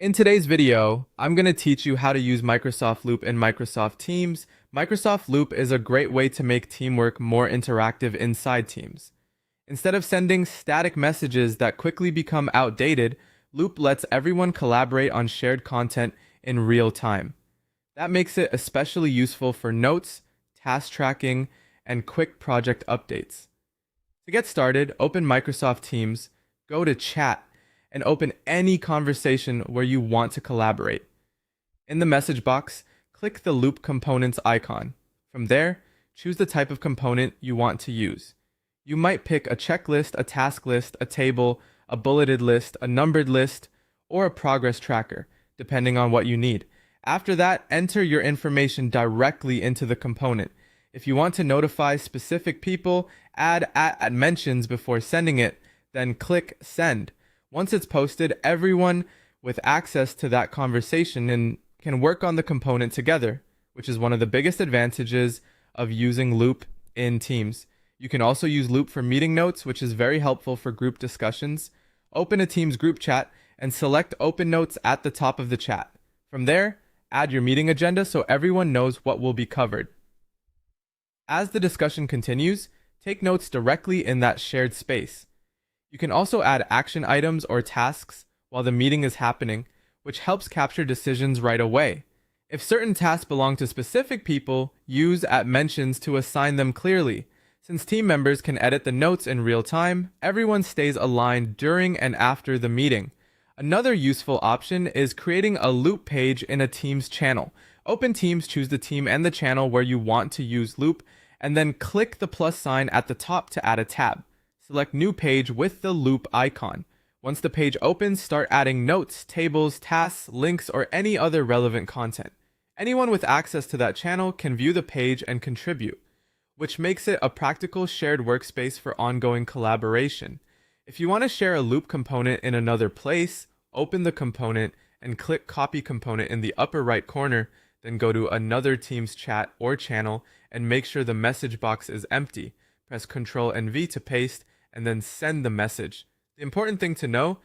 In today's video, I'm going to teach you how to use Microsoft Loop in Microsoft Teams. Microsoft Loop is a great way to make teamwork more interactive inside Teams. Instead of sending static messages that quickly become outdated, Loop lets everyone collaborate on shared content in real time. That makes it especially useful for notes, task tracking, and quick project updates. To get started, open Microsoft Teams, go to Chat, and open any conversation where you want to collaborate. In the message box, click the Loop Components icon. From there, choose the type of component you want to use. You might pick a checklist, a task list, a table, a bulleted list, a numbered list, or a progress tracker, depending on what you need. After that, enter your information directly into the component. If you want to notify specific people, add at mentions before sending it, then click Send. Once it's posted, everyone with access to that conversation and can work on the component together, which is one of the biggest advantages of using Loop in Teams. You can also use Loop for meeting notes, which is very helpful for group discussions. Open a Teams group chat and select Open Notes at the top of the chat. From there, add your meeting agenda so everyone knows what will be covered. As the discussion continues, take notes directly in that shared space. You can also add action items or tasks while the meeting is happening, which helps capture decisions right away. If certain tasks belong to specific people, use at mentions to assign them clearly. Since team members can edit the notes in real time, everyone stays aligned during and after the meeting. Another useful option is creating a Loop page in a Teams channel. Open Teams, choose the team and the channel where you want to use Loop, and then click the plus sign at the top to add a tab. Select New Page with the Loop icon. Once the page opens, start adding notes, tables, tasks, links, or any other relevant content. Anyone with access to that channel can view the page and contribute, which makes it a practical shared workspace for ongoing collaboration. If you want to share a Loop component in another place, open the component and click Copy Component in the upper right corner, then go to another Teams chat or channel and make sure the message box is empty. Press Ctrl and V to paste, and then send the message. The important thing to know